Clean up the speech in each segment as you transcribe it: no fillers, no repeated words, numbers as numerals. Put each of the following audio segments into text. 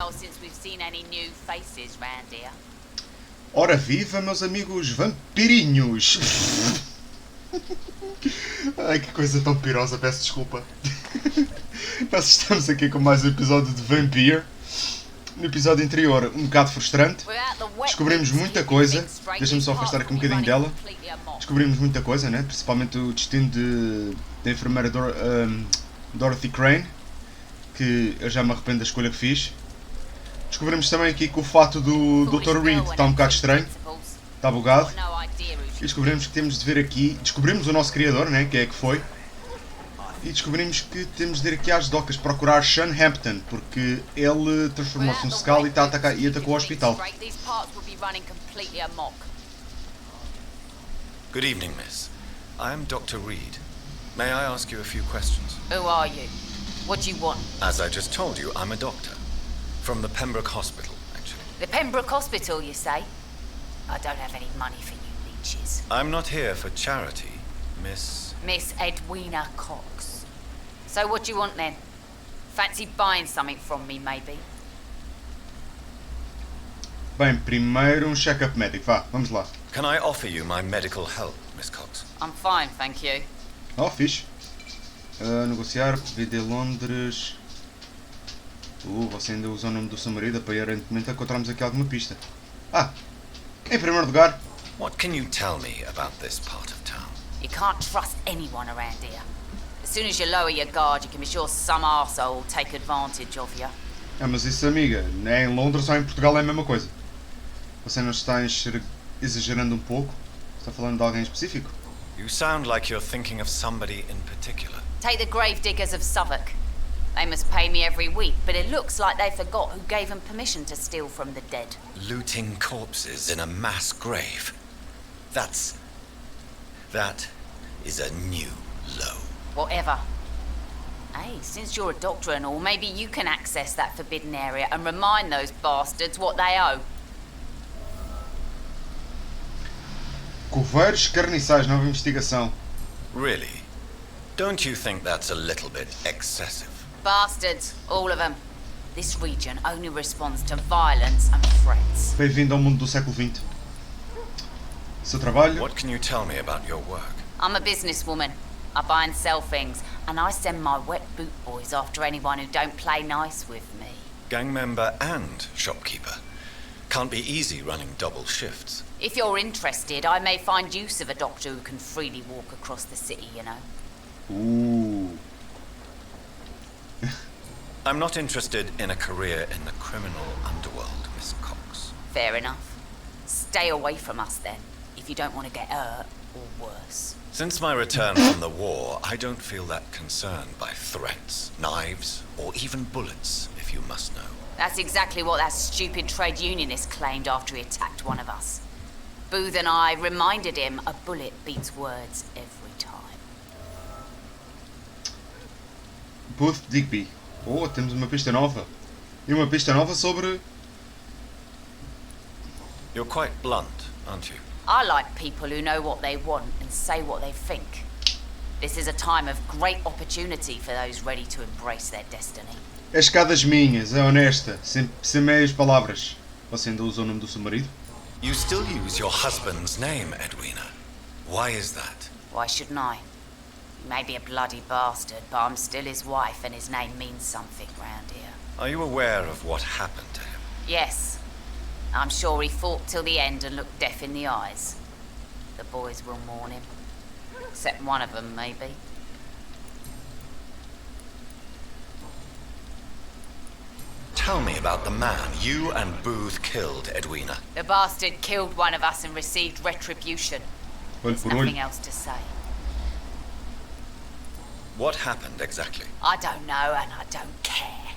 Since we've seen any new faces round here. Ora viva, meus amigos vampirinhos! Ai, que coisa tão pirosa, peço desculpa. Nós estamos aqui com mais um episódio de Vampyr. No episódio anterior, um bocado frustrante. Descobrimos muita coisa. Deixa-me só afastar aqui um bocadinho dela. Descobrimos muita coisa, né? Principalmente o destino da enfermeira Dorothy Crane, que eu já me arrependo da escolha que fiz. Descobrimos também aqui que o fato do Dr. Reed está um bocado estranho, está bugado. E descobrimos que temos de ver aqui, descobrimos o nosso criador, né, que é que foi. E descobrimos que temos de ir aqui às docas procurar Shun Hampton, porque ele transformou-se num Skull e está a atacar, e atacou o hospital. Good evening, miss. I am Dr. Reed. May I ask you a few questions? Who are you? What do you want? As I just told you, I'm a doctor. From the Pembroke Hospital, actually. The Pembroke Hospital, you say? I don't have any money for you leeches. I'm not here for charity, Miss Edwina Cox. So what do you want then? Fancy buying something from me, maybe? Bem, primeiro um check-up médico, vá, vamos lá. Can I offer you my medical help, Miss Cox? I'm fine, thank you. Oh, fixe. Negociar, VD Londres... você ainda usa o nome do seu marido, aparentemente encontramos aqui alguma pista. Em primeiro lugar... What can you tell me about this part of town? You can't trust anyone around here. As soon as you lower your guard, you can be sure some arsehole will take advantage of you. Mas isso, amiga, é em Londres ou em Portugal é a mesma coisa. Você não está exagerando um pouco? Está falando de alguém específico? You sound like you're thinking of somebody in particular. Take the gravediggers of Southwark. They must pay me every week, but it looks like they forgot who gave them permission to steal from the dead. Looting corpses in a mass grave. That is a new low. Whatever. Hey, since you're a doctor and all, maybe you can access that forbidden area and remind those bastards what they owe. Coveiros carniçais, nova investigação. Really? Don't you think that's a little bit excessive? Bastards, all of them. This region only responds to violence and threats. Bem-vindo ao mundo do século XX. Seu trabalho? What can you tell me about your work? I'm a businesswoman. I buy and sell things, and I send my wet boot boys after anyone who don't play nice with me. Gang member and shopkeeper. Can't be easy running double shifts. If you're interested, I may find use of a doctor who can freely walk across the city, you know. Ooh. I'm not interested in a career in the criminal underworld, Miss Cox. Fair enough. Stay away from us then, if you don't want to get hurt or worse. Since my return from the war, I don't feel that concerned by threats, knives, or even bullets, if you must know. That's exactly what that stupid trade unionist claimed after he attacked one of us. Booth and I reminded him a bullet beats words every time. Booth Digby. Oh, temos uma pista nova. E uma pista nova sobre... You're quite blunt, aren't you? I like people who know what they want and say what they think. This is a time of great opportunity for those ready to embrace their destiny. As escadas minhas, é honesta, sem meias palavras. Você ainda usa o nome do seu marido? You still use your husband's name, Edwina. Why is that? Why shouldn't I? He may be a bloody bastard, but I'm still his wife and his name means something round here. Are you aware of what happened to him? Yes. I'm sure he fought till the end and looked death in the eyes. The boys will mourn him. Except one of them, maybe. Tell me about the man you and Booth killed, Edwina. The bastard killed one of us and received retribution. There's nothing else to say. What happened exactly? I don't know and I don't care.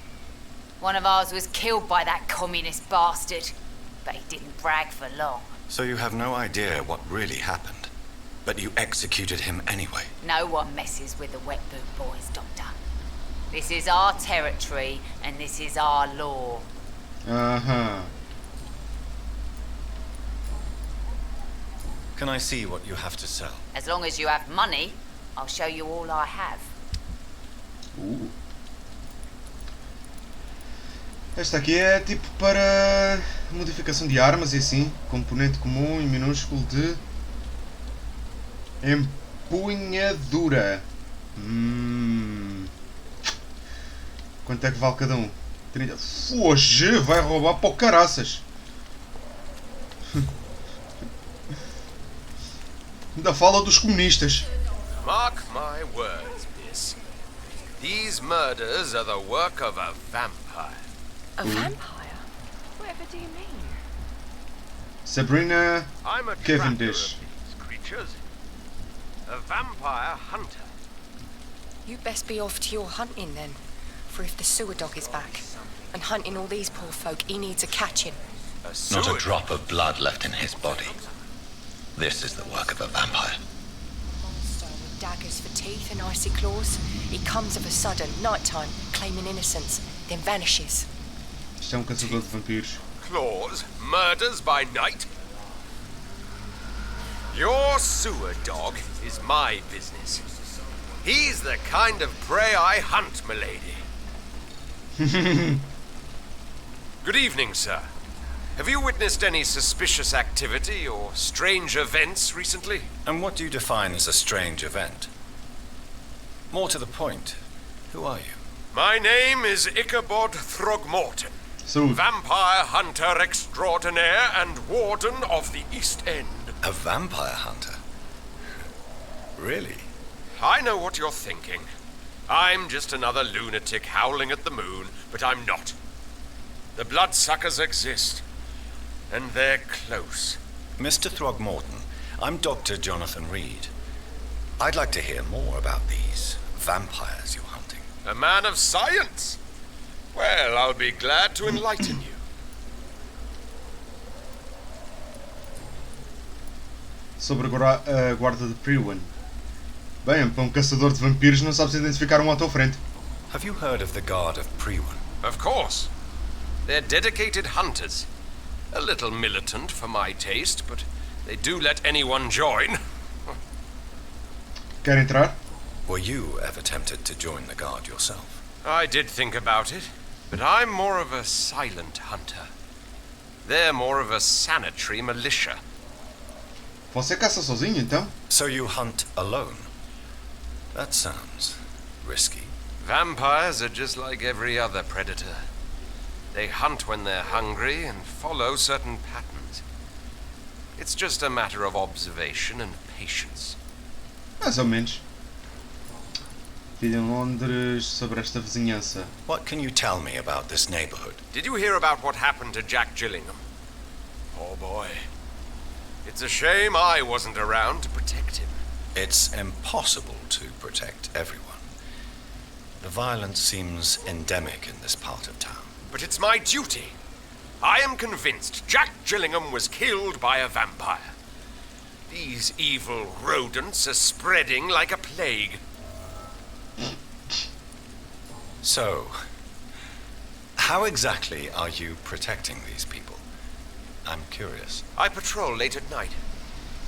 One of ours was killed by that communist bastard, but he didn't brag for long. So you have no idea what really happened, but you executed him anyway. No one messes with the wet boot boys, Doctor. This is our territory and this is our law. Uh-huh. Can I see what you have to sell? As long as you have money, I'll show you all I have. Esta aqui é tipo para modificação de armas e assim. Componente comum e minúsculo de empunhadura. Quanto é que vale cada um? 30. Foge, vai roubar para o caraças. Ainda fala dos comunistas. Mark my words, miss. These murders are the work of a vampire. A vampire? Whatever do you mean? Sabrina I'm a Cavendish. tracker of these creatures. A vampire hunter. You best be off to your hunting then. For if the sewer dog is back and hunting all these poor folk, he needs a catching. Not a drop of blood left in his body. This is the work of a vampire. Monster with daggers for teeth and icy claws. He comes of a sudden, nighttime, claiming innocence, then vanishes. Isto é um caçador de vampiros. Claws, murders by night. Your sewer dog is my business. He's the kind of prey I hunt, milady. Good evening, sir. Have you witnessed any suspicious activity or strange events recently? And what do you define as a strange event? More to the point, who are you? My name is Ichabod Throgmorton, Saúde. vampire hunter extraordinaire and warden of the East End. A vampire hunter? Really? I know what you're thinking. I'm just another lunatic howling at the moon, but I'm not. The bloodsuckers exist, and they're close. Mr. Throgmorton, I'm Dr. Jonathan Reed. I'd like to hear more about these vampires you're hunting. A man of science? Well, I'll be glad to enlighten you. Sobre a guarda de Priwen. Bem, para caçador de vampiros não sabes identificar à tua frente. Have you heard of the Guard of Priwen? Of course. They're dedicated hunters. A little militant for my taste, but they do let anyone join. Quer entrar? Were you ever tempted to join the Guard yourself? I did think about it, but I'm more of a silent hunter. They're more of a sanitary militia. Você caça sozinho, então? So you hunt alone? That sounds risky. Vampires are just like every other predator. They hunt when they're hungry and follow certain patterns. It's just a matter of observation and patience. Mais ou menos. Vida em Londres, sobre esta vizinhança. What can you tell me about this neighborhood? Did you hear about what happened to Jack Gillingham? Oh boy. It's a shame I wasn't around to protect him. It's impossible to protect everyone. The violence seems endemic in this part of town. But it's my duty. I am convinced Jack Gillingham was killed by a vampire. These evil rodents are spreading like a plague. So, how exactly are you protecting these people? I'm curious. I patrol late at night,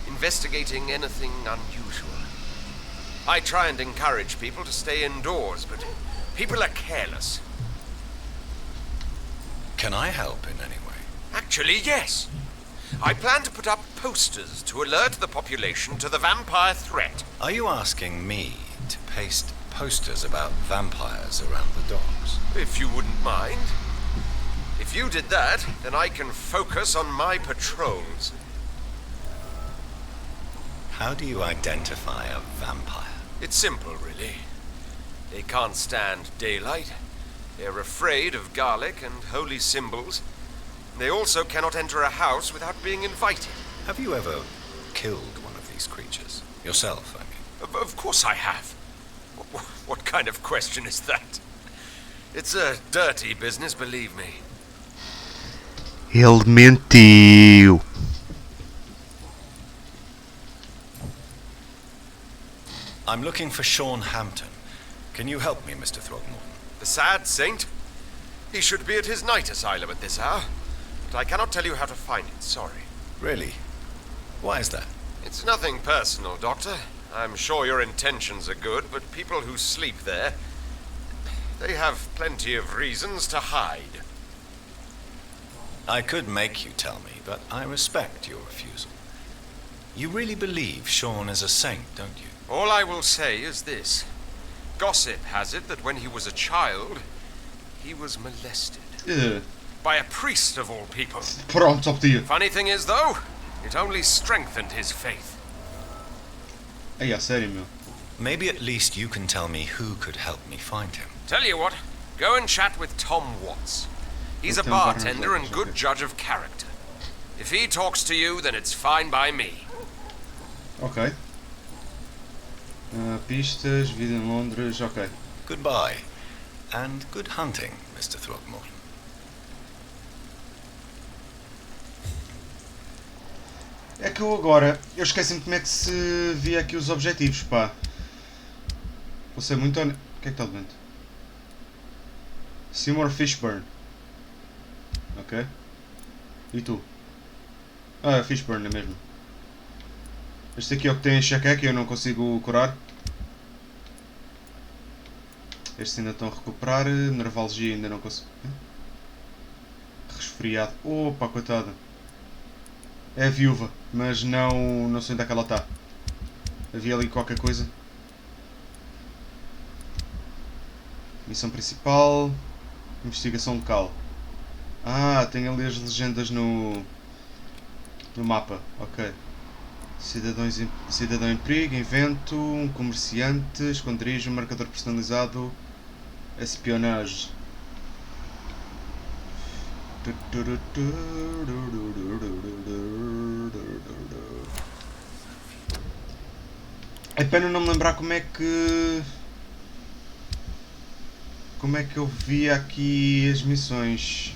investigating anything unusual. I try and encourage people to stay indoors, but people are careless. Can I help in any way? Actually, yes. I plan to put up posters to alert the population to the vampire threat. Are you asking me to paste posters about vampires around the docks? If you wouldn't mind. If you did that, then I can focus on my patrols. How do you identify a vampire? It's simple, really. They can't stand daylight. They're afraid of garlic and holy symbols. They also cannot enter a house without being invited. Have you ever killed one of these creatures? Yourself, I mean. Of course I have. What kind of question is that? It's a dirty business, believe me. Ele mentiu. I'm looking for Sean Hampton. Can you help me, Mr. Throgmorton? The sad saint? He should be at his night asylum at this hour. But I cannot tell you how to find it, sorry. Really? Why is that? It's nothing personal, Doctor. I'm sure your intentions are good, but people who sleep there, they have plenty of reasons to hide. I could make you tell me, but I respect your refusal. You really believe Sean is a saint, don't you? All I will say is this. Gossip has it that when he was a child, he was molested. By a priest of all people. Pronto, obtive. Funny thing is, though, it only strengthened his faith. Ei, a sério, meu. Maybe at least you can tell me who could help me find him. Tell you what, go and chat with Tom Watts. He's a bartender and good judge of character. If he talks to you, then it's fine by me. Ok. Pistas, vida em Londres, ok. Goodbye, and good hunting, Mr. Throgmorton. É que eu agora... Eu esqueci-me como é que se via aqui os objetivos, pá. Vou ser muito honesto... O que é que está de vento? Seymour Fishburn. Ok. E tu? Ah, Fishburn, é mesmo. Este aqui é o que tem enxaqueca e eu não consigo curar. Estes ainda estão a recuperar. Nervalgia ainda não consigo... Resfriado. Opa, coitada. É a viúva, mas não sei onde é que ela está. Havia ali qualquer coisa. Missão principal. Investigação local. Ah, tem ali as legendas no mapa. Ok. Cidadão em perigo, invento, um comerciante, esconderijo, um marcador personalizado, espionagem. É pena não me lembrar como é que eu via aqui as missões.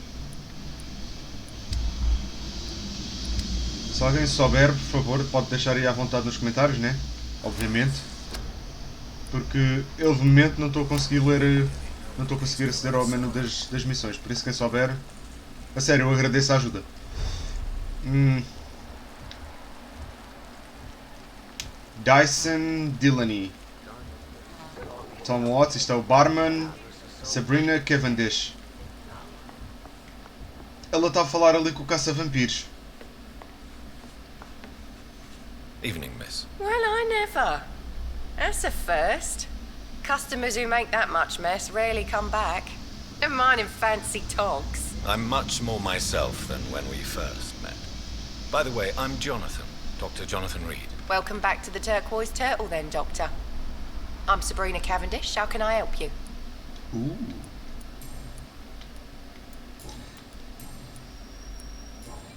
Se alguém souber, por favor, pode deixar aí à vontade nos comentários, né? Obviamente. Porque eu de momento não estou a conseguir ler, não estou a conseguir aceder ao menu das missões. Por isso, quem souber, a sério, eu agradeço a ajuda. Dyson Delaney. Tom Watts, isto é o barman. Sabrina Cavendish. Ela está a falar ali com o caça-vampiros. Evening, miss. Well, I never. That's a first. Customers who make that much mess rarely come back. Never mind in fancy togs. I'm much more myself than when we first met. By the way, I'm Jonathan, Dr. Jonathan Reed. Welcome back to the Turquoise Turtle then, Doctor. I'm Sabrina Cavendish. How can I help you? Ooh.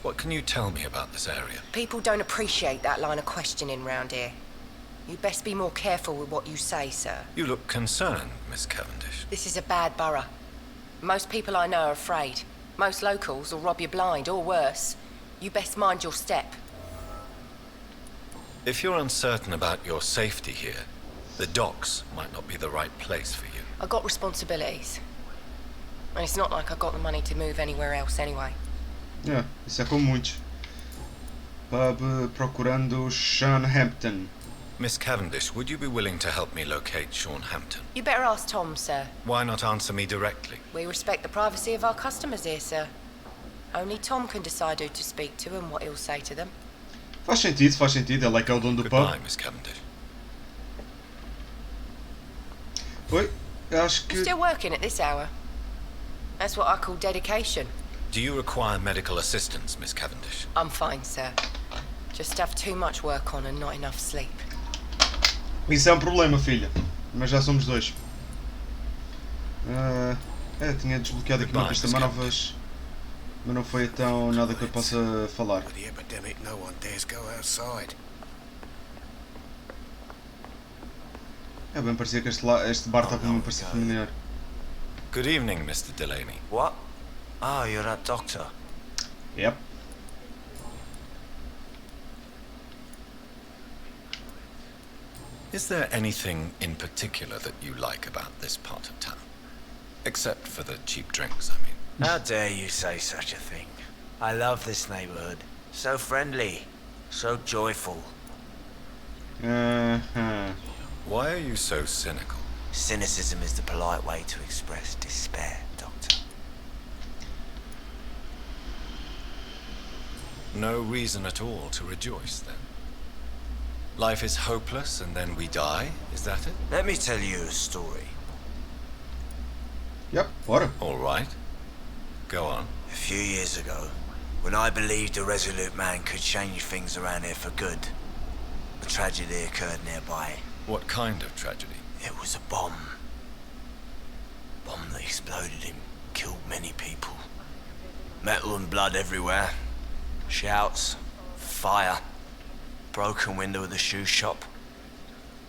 What can you tell me about this area? People don't appreciate that line of questioning round here. You'd best be more careful with what you say, sir. You look concerned, Miss Cavendish. This is a bad borough. Most people I know are afraid. Most locals will rob you blind, or worse. You best mind your step. If you're uncertain about your safety here, the docks might not be the right place for you. I got responsibilities. And it's not like I got the money to move anywhere else anyway. É, isso é como muitos. Pub procurando Sean Hampton. Miss Cavendish, would you be willing to help me locate Sean Hampton? You better ask Tom, sir. Why not answer me directly? We respect the privacy of our customers here, sir. Only Tom can decide who to speak to and what he'll say to them. Faz sentido. Ele é que é o dono do pub. Goodbye, Miss Cavendish. Oi, acho que... Still working at this hour. That's what I call dedication. Do you require medical assistance, Miss Cavendish? I'm fine, sir. Just have too much work on and not enough sleep. Isso é um problema, filha. Mas já somos dois. Tinha desbloqueado aqui uma pista novas. Mas não foi então nada que eu possa falar. With the epidemic, no one dares go outside. É bem, parecia que este bar estava a me parecer familiar. Good evening, Mr. Delaney. What? Oh, you're that doctor. Yep. Is there anything in particular that you like about this part of town? Except for the cheap drinks, I mean. How dare you say such a thing? I love this neighborhood. So friendly. So joyful. Why are you so cynical? Cynicism is the polite way to express despair, Doctor. No reason at all to rejoice, then. Life is hopeless and then we die, is that it? Let me tell you a story. Yep, bora. All right. Go on. A few years ago, when I believed a resolute man could change things around here for good, a tragedy occurred nearby. What kind of tragedy? It was a bomb. Bomb that exploded and killed many people. Metal and blood everywhere. Shouts, fire, broken window of the shoe shop,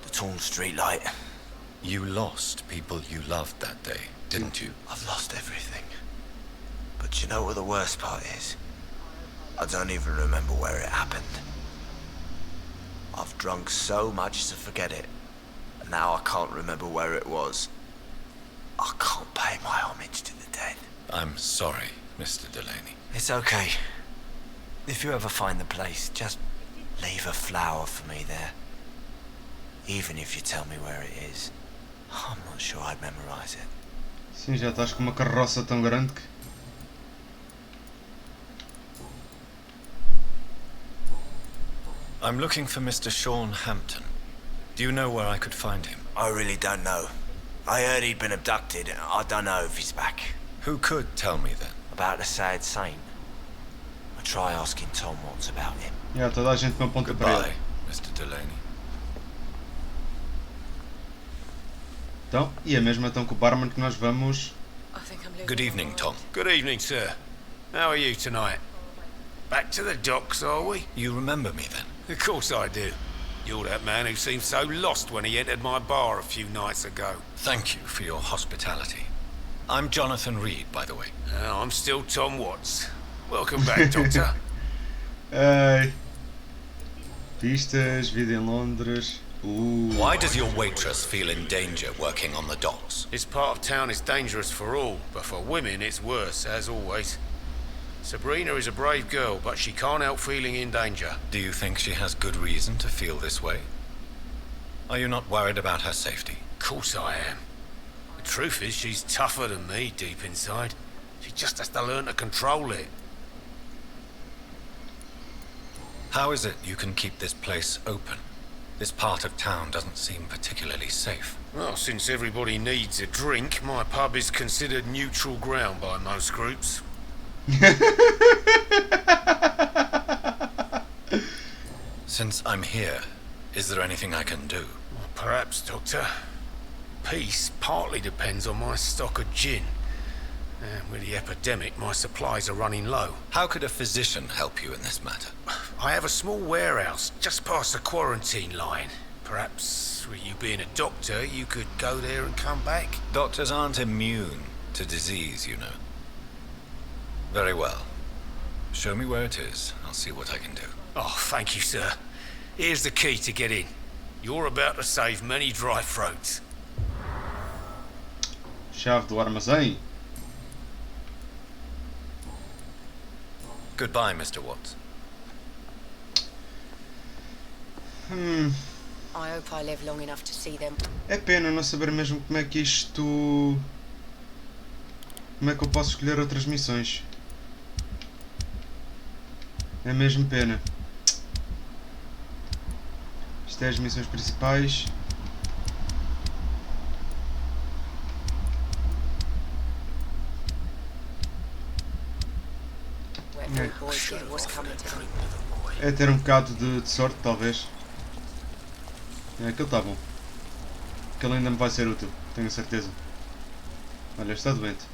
the torn street light. You lost people you loved that day, didn't you? I've lost everything. But you know what the worst part is? I don't even remember where it happened. I've drunk so much to forget it, and now I can't remember where it was. I can't pay my homage to the dead. I'm sorry, Mr. Delaney. It's okay. If you ever find the place, just leave a flower for me there. Even if you tell me where it is, I'm not sure I'd memorize it. Sim, já estás com uma carroça tão grande que... I'm looking for Mr. Sean Hampton. Do you know where I could find him? I really don't know. I heard he'd been abducted. I don't know if he's back. Who could tell me then? About the sad saint. I try asking Tom what's about him. Já, toda a gente me aponta para Goodbye, ele. Mr. Delaney. Então, e é mesmo então com o barman que nós vamos... Good evening, Tom. Good evening, sir. How are you tonight? Back to the docks, are we? You remember me then? Of course I do. You're that man who seemed so lost when he entered my bar a few nights ago. Thank you for your hospitality. I'm Jonathan Reed, by the way. I'm still Tom Watts. Welcome back, Doctor. Ei. Pistas, vida em Londres... Why does your waitress feel in danger working on the docks? This part of town is dangerous for all, but for women it's worse, as always. Sabrina is a brave girl, but she can't help feeling in danger. Do you think she has good reason to feel this way? Are you not worried about her safety? Of course I am. The truth is, she's tougher than me deep inside. She just has to learn to control it. How is it you can keep this place open? This part of town doesn't seem particularly safe. Well, since everybody needs a drink, my pub is considered neutral ground by most groups. Since I'm here, is there anything I can do? Well, perhaps, Doctor. Peace partly depends on my stock of gin. And with the epidemic, my supplies are running low. How could a physician help you in this matter? I have a small warehouse just past the quarantine line. Perhaps, with you being a doctor, you could go there and come back? Doctors aren't immune to disease, you know. Very well. Show me where it is. I'll see what I can do. Oh, thank you, sir. Here's the key to get in. You're about to save many dry throats. Chave do armazém. Goodbye, Mr. Watts. I hope I live long enough to see them. É pena não saber mesmo como é que isto... Como é que eu posso escolher outras missões. É mesmo pena. Isto é as missões principais. É ter um bocado de sorte, talvez. É, aquele está bom. Aquele ainda me vai ser útil, tenho a certeza. Olha, está doente.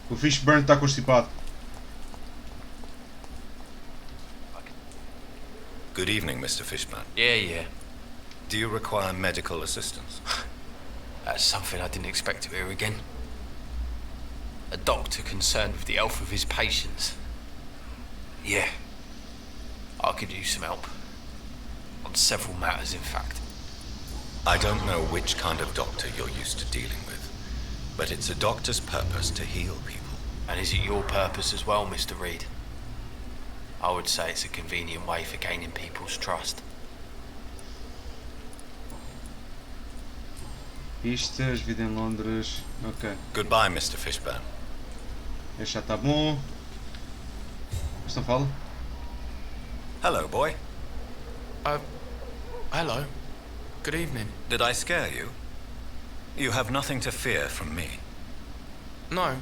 O Fishburn está constipado. Good evening, Mr. Fishman. Yeah. Do you require medical assistance? That's something I didn't expect to hear again. A doctor concerned with the health of his patients. Yeah. I could use some help. On several matters, in fact. I don't know which kind of doctor you're used to dealing with, but it's a doctor's purpose to heal people. And is it your purpose as well, Mr. Reed? I would say it's a convenient way for gaining people's trust. Pistas, vida em Londres. Ok. Goodbye, Mr. Fishburn. Este já está bom. Mas não fala? Hello, boy. Hello. Good evening. Did I scare you? You have nothing to fear from me. No,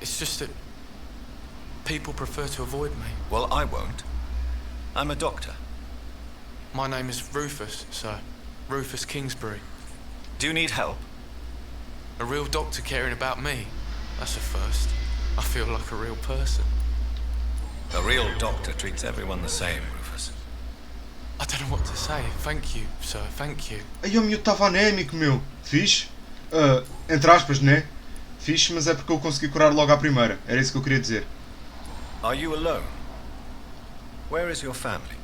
it's just that people prefer to avoid me. Well, I won't. I'm a doctor. My name is Rufus, sir. Rufus Kingsbury. Do you need help? A real doctor caring about me. That's a first. I feel like a real person. A real doctor treats everyone the same, Rufus. I don't know what to say. Thank you, sir. Thank you. Aí o miúdo estava anémico, meu. Fixe. Entre aspas, né? Fixe, mas é porque eu consegui curar logo à primeira. Era isso que eu queria dizer. Are you alone? Where is your family?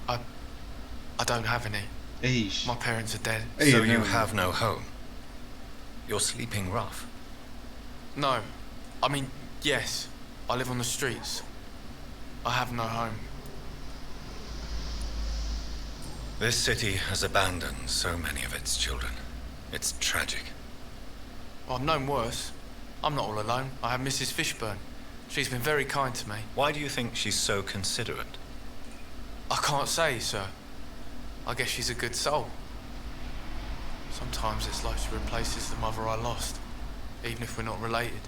I don't have any. É isso. My parents are dead. Ei, So não, you não. have no home. You're sleeping rough. No. I mean, yes. I live on the streets. I have no home. This city has abandoned so many of its children. It's tragic. Well, I've known worse. I'm not all alone. I have Mrs. Fishburn. She's been very kind to me. Why do you think she's so considerate? I can't say, sir. I guess she's a good soul. Sometimes it's like she replaces the mother I lost, even if we're not related.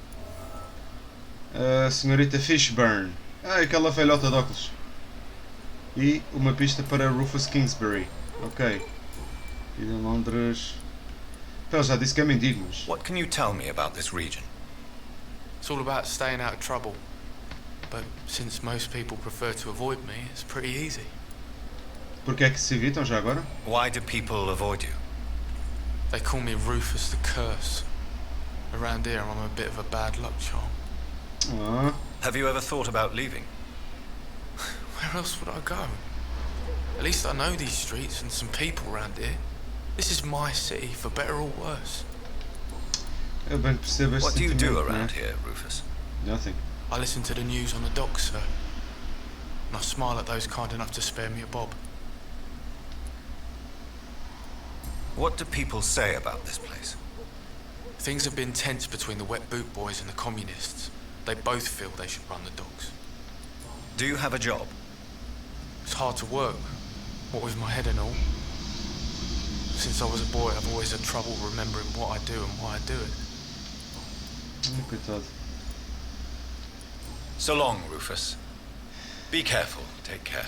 Senhorita Fishburn. Aquela velhota de óculos. E uma pista para Rufus Kingsbury. Ok. E de Londres. Ele já disse que é mendigo, mas... What can you tell me about this region? It's all about staying out of trouble. But since most people prefer to avoid me, it's pretty easy. Porquê é que se evitam já agora? Why do people avoid you? They call me Rufus the Curse. Around here, I'm a bit of a bad luck charm. Ah, Have you ever thought about leaving? Where else would I go? At least I know these streets and some people around here. This is my city, for better or worse. eu bem percebo este What do you do sentimento, around né? here, Rufus? Nothing. I listen to the news on the docks, sir. And I smile at those kind enough to spare me a bob. What do people say about this place? Things have been tense between the wet boot boys and the communists. They both feel they should run the docks. Do you have a job? It's hard to work, what with my head and all. Since I was a boy, I've always had trouble remembering what I do and why I do it. Coitado. So long, Rufus. Be careful. Take care.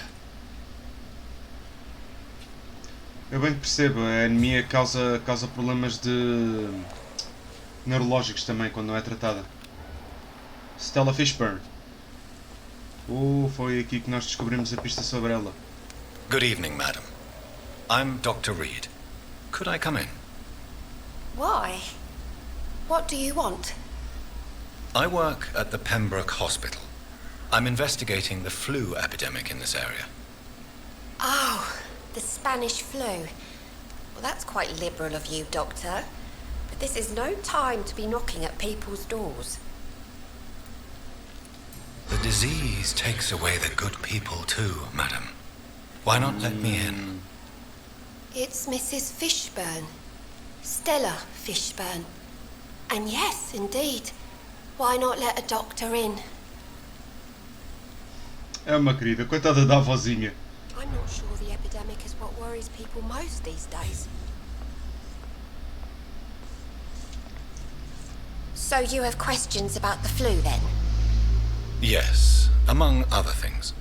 Eu bem que percebo, a anemia causa problemas de neurológicos também quando não é tratada. Stella Fishburn. Foi aqui que nós descobrimos a pista sobre ela. Good evening, madam. I'm Dr. Reed. Could I come in? Why? What do you want? I work at the Pembroke Hospital. I'm investigating the flu epidemic in this area. Oh, the Spanish flu. Well, that's quite liberal of you, Doctor. But this is no time to be knocking at people's doors. The disease takes away the good people too, madam. Why not let me in? It's Mrs. Fishburn. Stella Fishburn. And yes, indeed. Why not let a doctor in? É uma querida, coitada da avózinha. I'm not sure the epidemic is what worries people most these days. So you have questions about the flu, then? Yes, among other things.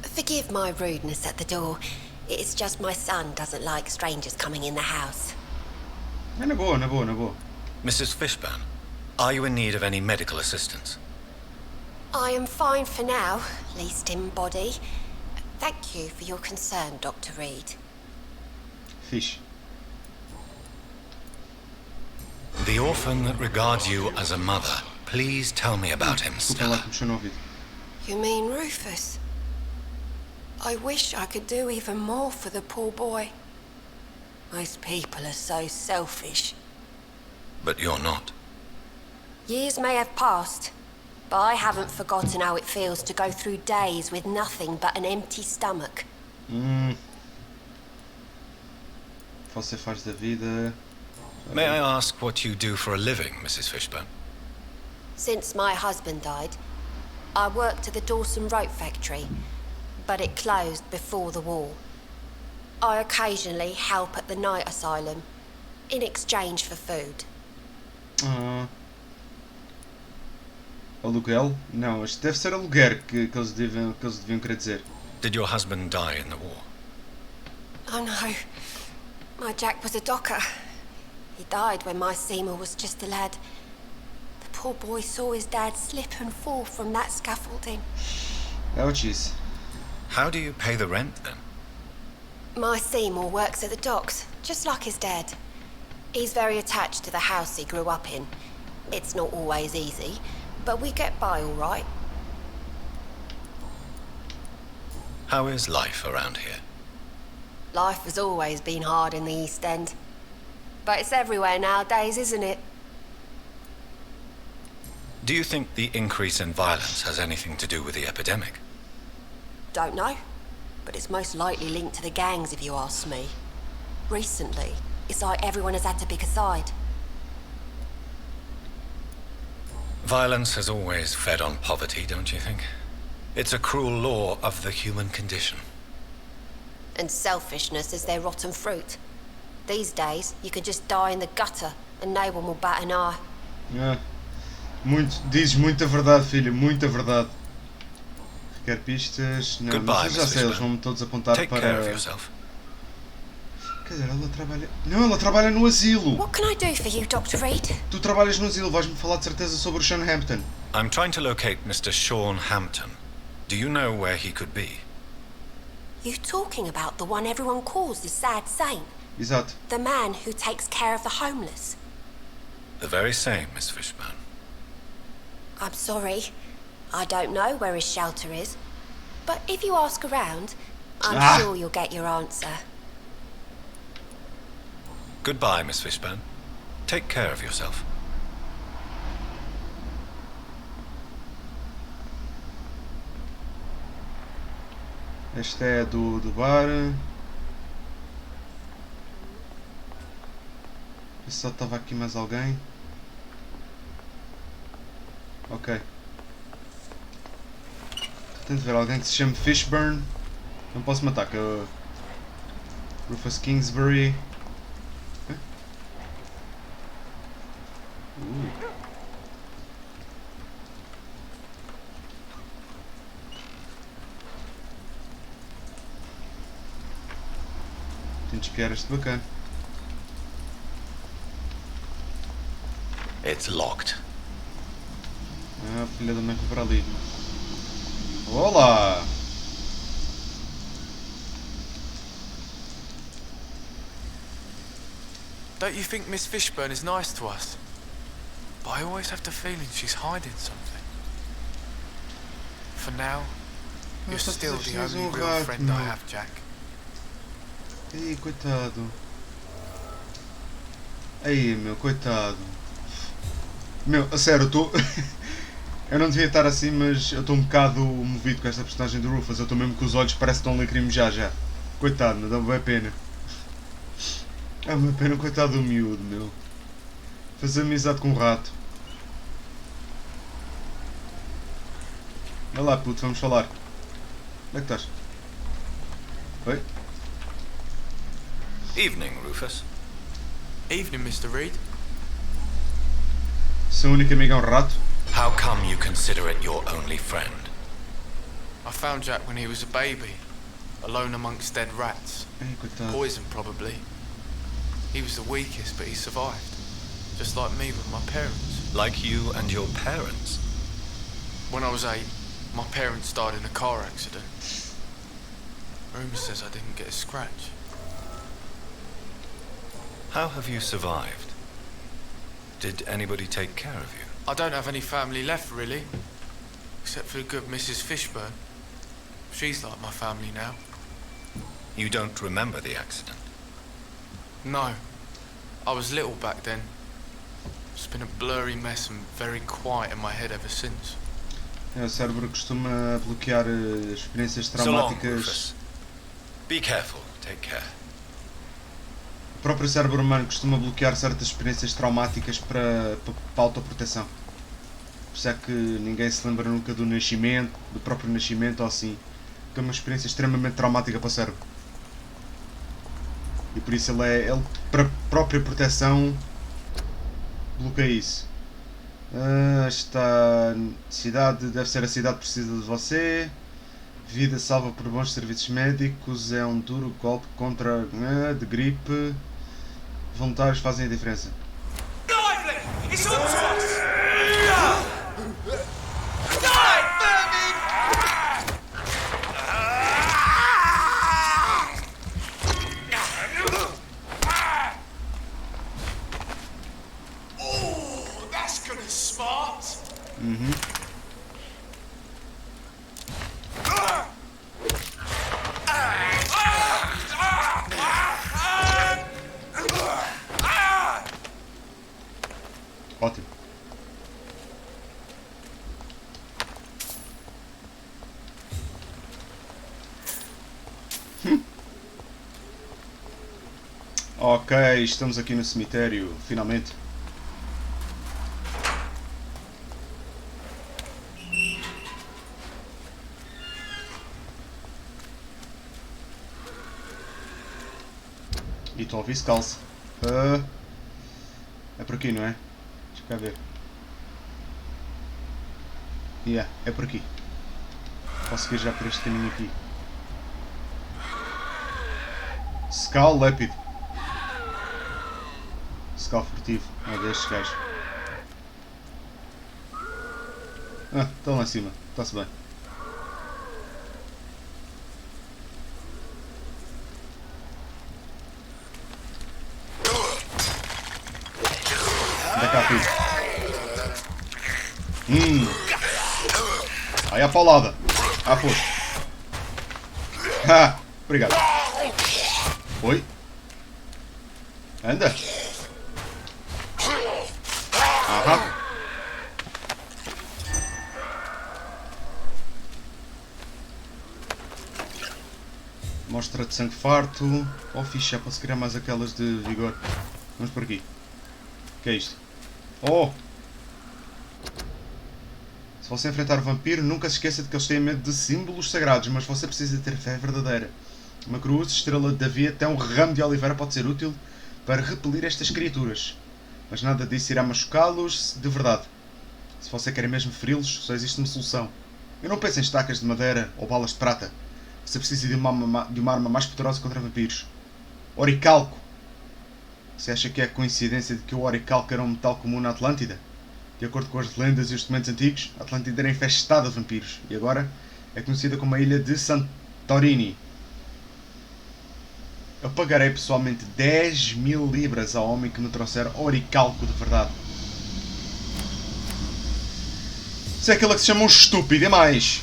Forgive my rudeness at the door. It's just my son doesn't like strangers coming in the house. É na boa, na boa, na boa. Mrs. Fishburn, are you in need of any medical assistance? I am fine for now, at least in body. Thank you for your concern, Dr. Reed. Fixe. The orphan that regards you as a mother. Please tell me about him, Desculpa lá Stella. que mexeu no ouvido. You mean Rufus? I wish I could do even more for the poor boy. Most people are so selfish. But you're not. Years may have passed, but I haven't forgotten how it feels to go through days with nothing but an empty stomach. Você faz da vida... May I ask what you do for a living, Mrs. Fishburn? Since my husband died, I worked at the Dawson Rope Factory. but it closed before the war. I occasionally help at the night asylum, in exchange for food. Aluguel? Não, isto deve ser aluguer que eles deviam querer dizer. Did your husband die in the war? Oh no. My Jack was a docker. He died when my Seymour was just a lad. The poor boy saw his dad slip and fall from that scaffolding. Ouchies. How do you pay the rent then? My Seymour works at the docks, just like his dad. He's very attached to the house he grew up in. It's not always easy, but we get by all right. How is life around here? Life has always been hard in the East End. But it's everywhere nowadays, isn't it? Do you think the increase in violence has anything to do with the epidemic? Don't know. But it's most likely linked to the gangs, if you ask me. Recently, it's like everyone has had to pick a side. Violence has always fed on poverty, don't you think? It's a cruel law of the human condition. And selfishness is their rotten fruit. These days, you could just die in the gutter and no one will bat an eye. Dizes muita verdade, filha, muita verdade. Quer pistas? Não, Goodbye, mas já sei, eles vão-me todos apontar Take para... care of yourself. Quer dizer, ela trabalha... Não, ela trabalha no asilo! What can I do for you, Dr. Reed? Tu trabalhas no asilo, vais-me falar de certeza sobre o Sean Hampton. I'm trying to locate Mr. Sean Hampton. Do you know where he could be? You talking about the one everyone calls the sad saint? Exato. The man who takes care of the homeless? The very same, Miss Fishburn. I'm sorry. I don't know where his shelter is. But if you ask around, I'm sure you'll get your answer. Goodbye, Miss Fishburn. Take care of yourself. Este é do bar. Só estava aqui mais alguém. Ok. Tento ver alguém que se chame Fishburn. Não posso matar, que eu... Rufus Kingsbury. Tenho de espiar este bacana. It's locked. Ah, filha da mãe foi para ali. Olá! Don't you think Miss Fishburn is nice to us? But I always have the feeling she's hiding something. For now, you're still the only real friend I have, Jack. Ei, coitado. Ei, meu, coitado. Meu, a sério, eu estou... Eu não devia estar assim, mas eu estou um bocado movido com esta personagem do Rufus. Eu estou mesmo com os olhos, parece que estão a lacrimejar já. Coitado, me dá-me bem pena. Dá-me pena, coitado do miúdo, meu. Fazer amizade com um rato. Vai lá, puto, vamos falar. Onde é que estás? Oi? Evening, Rufus. Evening, Mr. Reed. Seu único amigo é um rato? How come you consider it your only friend? I found Jack when he was a baby, alone amongst dead rats. Ei, coitado. Poison, probably. He was the weakest, but he survived. Just like me with my parents. Like you and your parents? When I was 8, my parents died in a car accident. Rumour says I didn't get a scratch. How have you survived? Did anybody take care of you? I don't have any family left, really. Except for the good Mrs. Fishburn. She's like my family now. You don't remember the accident? No. I was little back then. It's been a blurry mess and very quiet in my head ever since. O cérebro costuma bloquear experiências So long, traumáticas. Rufus. Be careful. Take care. O próprio cérebro humano costuma bloquear certas experiências traumáticas para autoproteção. Por isso é que ninguém se lembra nunca do nascimento, do próprio nascimento ou assim. que é uma experiência extremamente traumática para o cérebro. E por isso ele para própria proteção, bloqueia isso. Esta cidade deve ser a cidade que precisa de você. Vida salva por bons serviços médicos. É um duro golpe contra de gripe. Voluntários fazem a diferença. Ótimo. Ok, estamos aqui no cemitério, finalmente. E estou a ouvir calça. É por aqui, não é? Deixa cá ver. É por aqui. Posso ir já por este caminho aqui. Scal lépido. Scal furtivo. É destes gajos. Estão lá em cima. Está-se bem. Anda cá, filho. Aí a paulada. Foste. Obrigado. Oi. Anda. Mostra de sangue farto. Ficha, posso criar mais aquelas de vigor. Vamos por aqui. O que é isto? Se você enfrentar o vampiro, nunca se esqueça de que eles têm medo de símbolos sagrados, mas você precisa ter fé verdadeira. Uma cruz, estrela de Davi, até um ramo de oliveira pode ser útil para repelir estas criaturas. Mas nada disso irá machucá-los de verdade. Se você quer mesmo feri-los, só existe uma solução. Eu não penso em estacas de madeira ou balas de prata. Você precisa de uma arma mais poderosa contra vampiros. Oricalco. Você acha que é coincidência de que o oricalco era um metal comum na Atlântida? De acordo com as lendas e os documentos antigos, a Atlântida era infestada de vampiros e agora é conhecida como a ilha de Santorini. Eu pagarei pessoalmente 10.000 libras ao homem que me trouxer oricalco de verdade. Isso é aquilo que se chama um estúpido, e mais.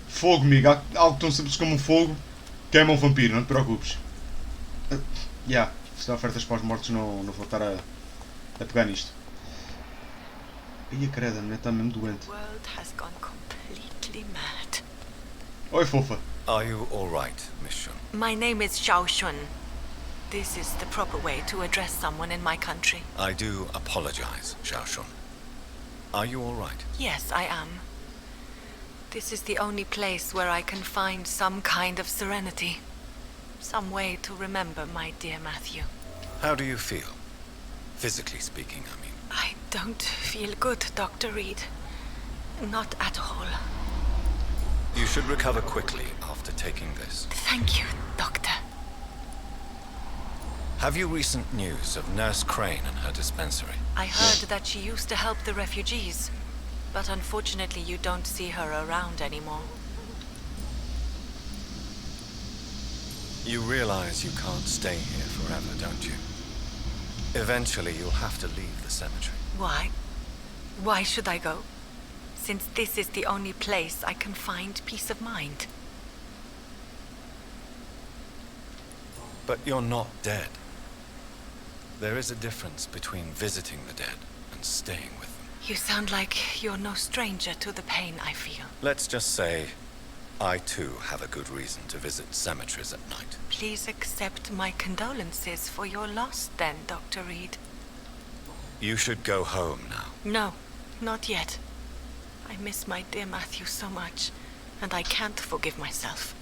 Fogo, amigo. Algo tão simples como um fogo queima um vampiro, não te preocupes. Se dá ofertas para os mortos, não vou estar a pegar nisto. Ia credo, a mulher está mesmo doente. Oi, fofa. Are you all right, Miss Shun? My name is Zhao Shun. This is the proper way to address someone in my country. I do apologize, Zhao Shun. Are you all right? Yes, I am. This is the only place where I can find some kind of serenity. Some way to remember my dear Matthew. How do you feel? Physically speaking, I mean. I don't feel good, Dr. Reed. Not at all. You should recover quickly after taking this. Thank you, Doctor. Have you recent news of Nurse Crane and her dispensary? I heard that she used to help the refugees, but unfortunately you don't see her around anymore. You realize you can't stay here forever, don't you? Eventually you'll have to leave the cemetery. Why? Why should I go? Since this is the only place I can find peace of mind. But you're not dead. There is a difference between visiting the dead and staying with them. You sound like you're no stranger to the pain I feel. Let's just say, I too have a good reason to visit cemeteries at night. Please accept my condolences for your loss then, Dr. Reed. You should go home now. No, not yet. I miss my dear Matthew so much, and I can't forgive myself.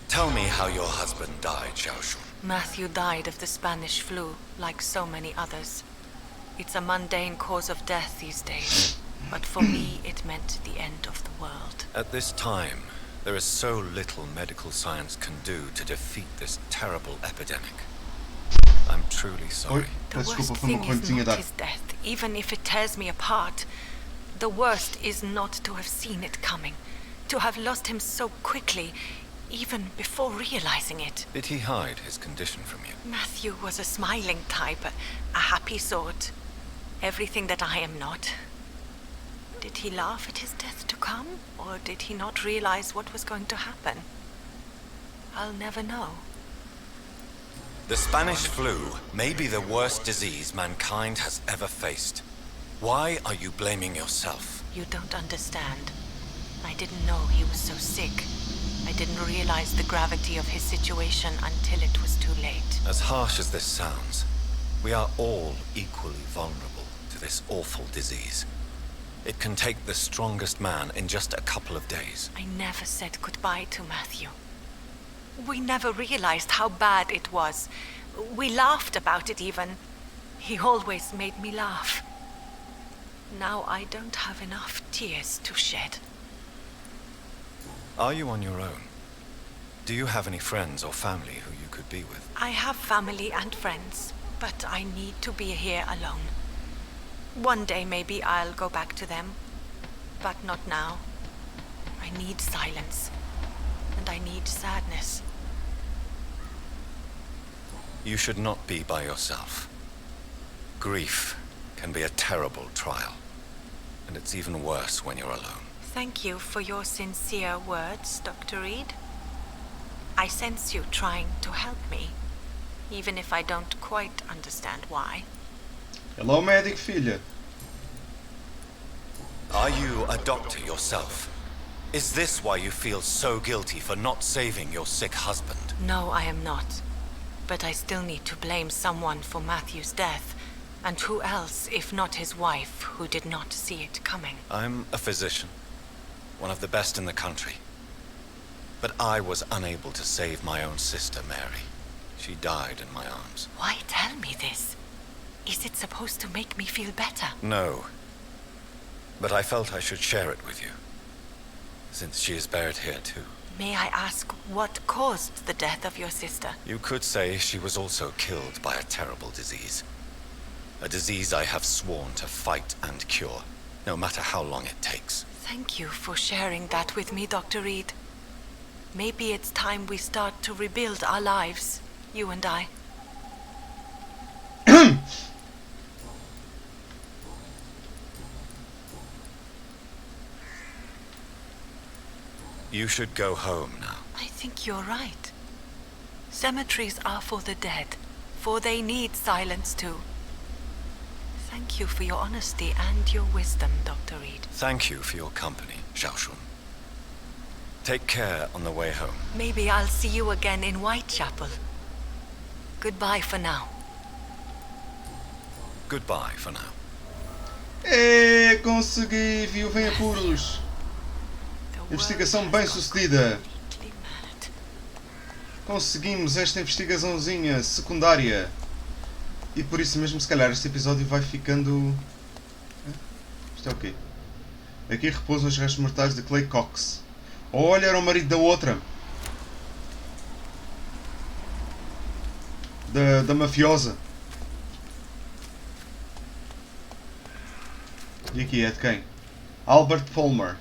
Tell me how your husband died, Zhao Shun. Matthew died of the Spanish flu, like so many others. It's a mundane cause of death these days, but for me it meant the end of the world. At this time, there is so little medical science can do to defeat this terrible epidemic. I'm truly sorry. The worst thing is not his death, even if it tears me apart. The worst is not to have seen it coming, to have lost him so quickly, even before realizing it. Did he hide his condition from you? Matthew was a smiling type, a happy sort. Everything that I am not. Did he laugh at his death to come, or did he not realize what was going to happen? I'll never know. The Spanish flu may be the worst disease mankind has ever faced. Why are you blaming yourself? You don't understand. I didn't know he was so sick. I didn't realize the gravity of his situation until it was too late. As harsh as this sounds, we are all equally vulnerable to this awful disease. It can take the strongest man in just a couple of days. I never said goodbye to Matthew. We never realized how bad it was. We laughed about it even. He always made me laugh. Now I don't have enough tears to shed. Are you on your own? Do you have any friends or family who you could be with? I have family and friends, but I need to be here alone. One day maybe I'll go back to them, but not now. I need silence, and I need sadness. You should not be by yourself. Grief can be a terrible trial, and it's even worse when you're alone. Thank you for your sincere words, Dr. Reed. I sense you trying to help me, even if I don't quite understand why. Hello, médico, filha. Are you a doctor yourself? Is this why you feel so guilty for not saving your sick husband? No, I am not. But I still need to blame someone for Matthew's death. And who else, if not his wife, who did not see it coming? I'm a physician. One of the best in the country. But I was unable to save my own sister, Mary. She died in my arms. Why tell me this? Is it supposed to make me feel better? No. But I felt I should share it with you, since she is buried here too. May I ask what caused the death of your sister? You could say she was also killed by a terrible disease. A disease I have sworn to fight and cure, no matter how long it takes. Thank you for sharing that with me, Dr. Reed. Maybe it's time we start to rebuild our lives, you and I. You should go home now. I think you're right. Cemeteries are for the dead, for they need silence too. Thank you for your honesty and your wisdom, Dr. Reed. Thank you for your company, Zhao Shun. Take care on the way home. Maybe I'll see you again in Whitechapel. Goodbye for now. Goodbye for now. Consegui, viu? Vem apuros. Investigação bem sucedida. Conseguimos esta investigaçãozinha secundária. E por isso mesmo, se calhar, este episódio vai ficando... Isto é o quê? Aqui repousam os restos mortais de Clay Cox. Olha, era o marido da outra. Da mafiosa. E aqui é de quem? Albert Palmer.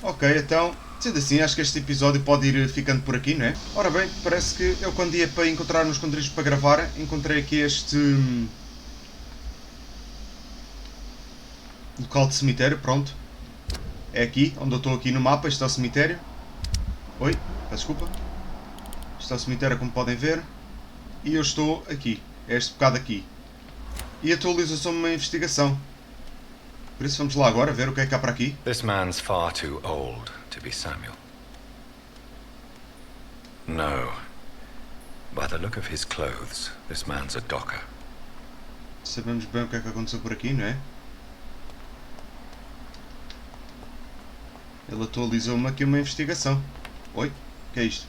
Ok, então, sendo assim, acho que este episódio pode ir ficando por aqui, não é? Ora bem, parece que eu quando ia para encontrar uns esconderijos para gravar, encontrei aqui este... local de cemitério, pronto. É aqui, onde eu estou aqui no mapa, este é o cemitério. Oi, peço desculpa. Este é o cemitério, como podem ver. E eu estou aqui, é este bocado aqui. E atualiza-se uma investigação. Por isso vamos lá agora ver o que é que há para aqui. This man's far too old to be Samuel. No. By the look of his clothes, this man's a docker. Sabemos bem o que é que aconteceu por aqui, não é? Ele atualizou-me aqui uma investigação. Oi? O que é isto?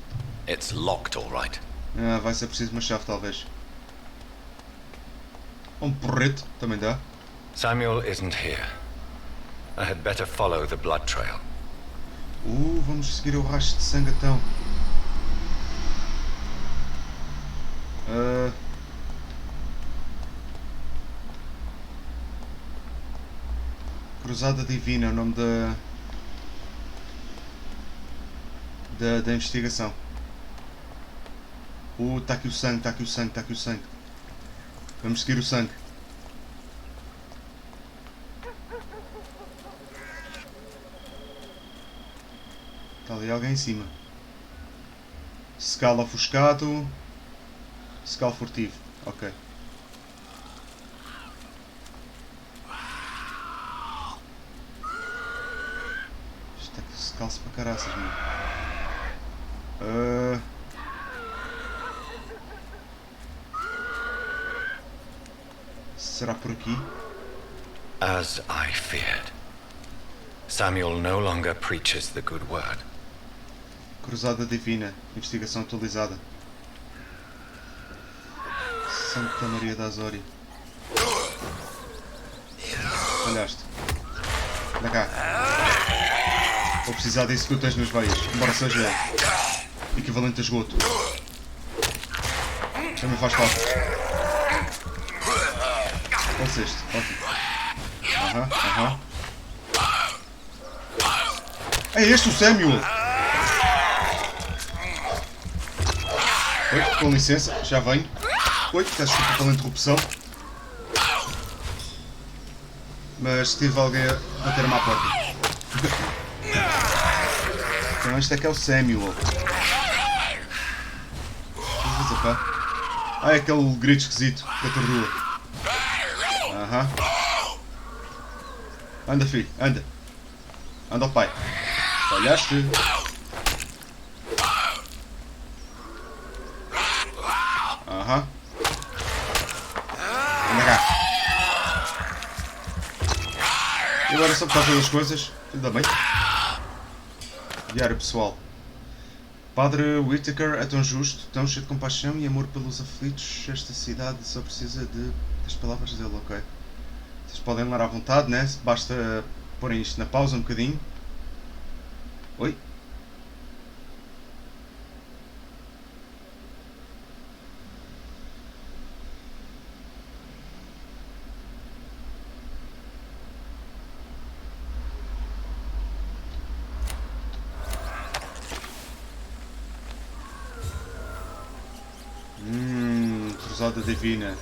It's locked, all right. Ah, vai ser preciso uma chave, talvez. Um porrete, também dá. Samuel isn't here. I had better follow the blood trail. Vamos seguir o rastro de sangue então. Cruzada Divina é o nome da investigação. Está aqui o sangue, está aqui o sangue, está aqui o sangue. Vamos seguir o sangue. Está ali alguém em cima. Scala ofuscado. Scala furtivo. Ok. Isto aqui scala-se para caraças, meu. Será por aqui? As I feared. Samuel no longer preaches the good word. Cruzada Divina. Investigação atualizada. Santa Maria da Azória. Olhaste. Anda cá. Vou precisar disso que tu tens nas veias. Embora seja equivalente a esgoto. Também faz falta. Ouça este. Ótimo. É este o Samuel! Oi, com licença, já venho. Oi, peço desculpa pela interrupção. Mas tive alguém a bater-me à porta. Então este é que é o Samuel. É aquele grito esquisito da Introduo. Anda, filho, anda. Anda ao pai. Olhaste? Anda cá. E agora só por causa das coisas. Ainda bem. Diário pessoal. Padre Whittaker é tão justo, tão cheio de compaixão e amor pelos aflitos. Esta cidade só precisa das palavras dele, ok? Vocês podem ler à vontade, né? Basta porem isto na pausa um bocadinho. Oi? Cruzada Divina.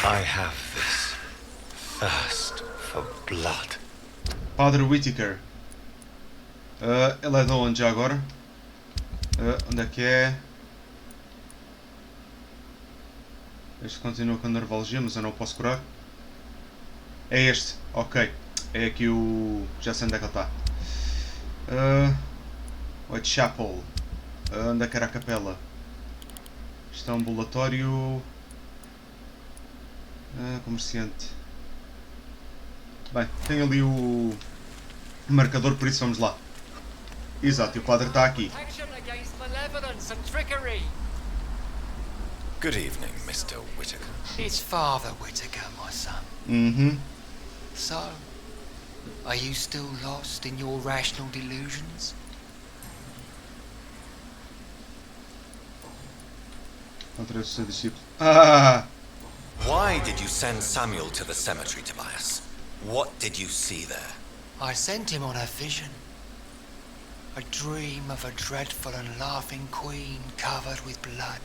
I have this thirst for blood. Padre Whittaker. Ele é de onde já agora? Onde é que é? Este continua com nervalgia, mas eu não o posso curar. É este, ok. É aqui o... já sei onde é que ele está. Whitechapel. Onde é que era a capela? Isto é um ambulatório... comerciante. Bem, tem ali o marcador, por isso vamos lá. Exato, e o padre está aqui. Good evening, Mr. Whittaker. It's Father Whittaker, my son. So, are you still lost in your rational delusions? Contra o seu discípulo. Why did you send Samuel to the cemetery, Tobias? What did you see there? I sent him on a vision. A dream of a dreadful and laughing queen covered with blood,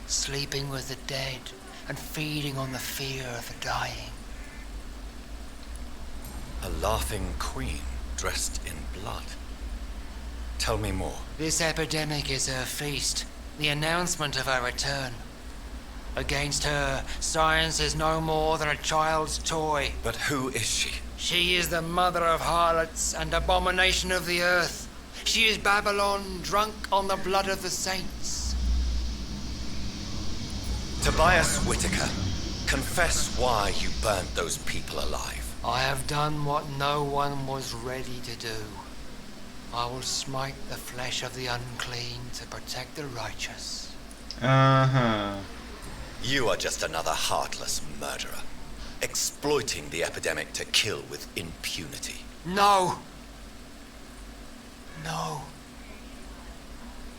sleeping with the dead and feeding on the fear of the dying. A laughing queen dressed in blood. Tell me more. This epidemic is her feast, the announcement of her return. Against her, science is no more than a child's toy. But who is she? She is the mother of harlots and abomination of the earth. She is Babylon, drunk on the blood of the saints. Tobias Whitaker, confess why you burned those people alive. I have done what no one was ready to do. I will smite the flesh of the unclean to protect the righteous. You are just another heartless murderer, exploiting the epidemic to kill with impunity. No! No.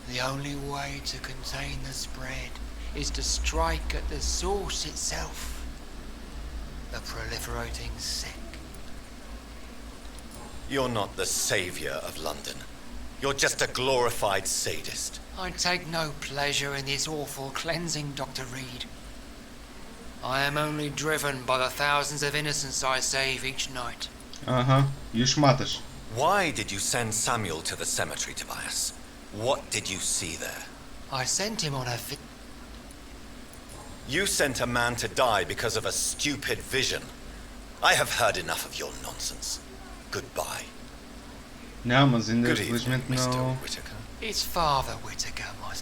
The only way to contain the spread is to strike at the source itself. The proliferating sick. You're not the savior of London. You're just a glorified sadist. I take no pleasure in this awful cleansing, Dr. Reed. I am only driven by the thousands of innocents I save each night. E os matas. Why did you send Samuel to the cemetery, Tobias? What did you see there? I sent him on a You sent a man to die because of a stupid vision. I have heard enough of your nonsense. Goodbye. Não, mas ainda Good evening, felizmente Mr. não. Whitaker. It's Father Whitaker, my...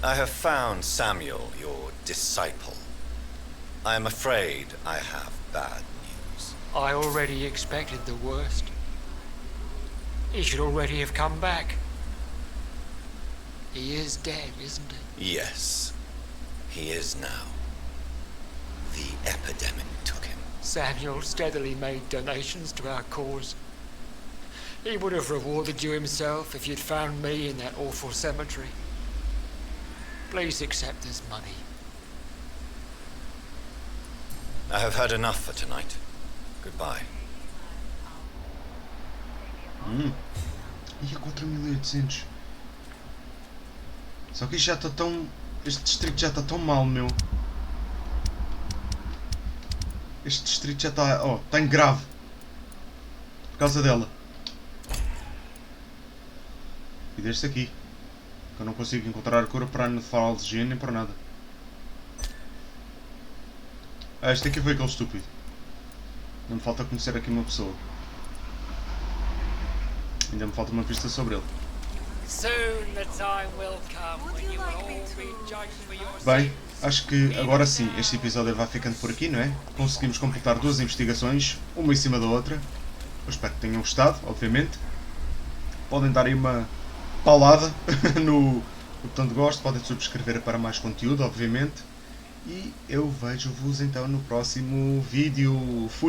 I have found Samuel, your disciple. I am afraid I have bad news. I already expected the worst. He should already have come back. He is dead, isn't he? Yes, he is now. The epidemic took him. Samuel steadily made donations to our cause. He would have rewarded you himself if you'd found me in that awful cemetery. Please accept this money. I have heard enough for tonight. Goodbye. Ia 4.800. Só que isto já está tão... Este distrito já está tão mal, meu. Este distrito já está... Oh, está em grave. Por causa dela. E deste aqui. Que eu não consigo encontrar cura para a nefralgia nem para nada. Ah, este aqui foi aquele estúpido. Não me falta conhecer aqui uma pessoa. Ainda me falta uma pista sobre ele. Bem, acho que agora sim este episódio vai ficando por aqui, não é? Conseguimos completar 2 investigações, uma em cima da outra. Eu espero que tenham gostado, obviamente. Podem dar aí uma paulada no botão de gosto, podem subscrever para mais conteúdo, obviamente. E eu vejo-vos então no próximo vídeo. Fui!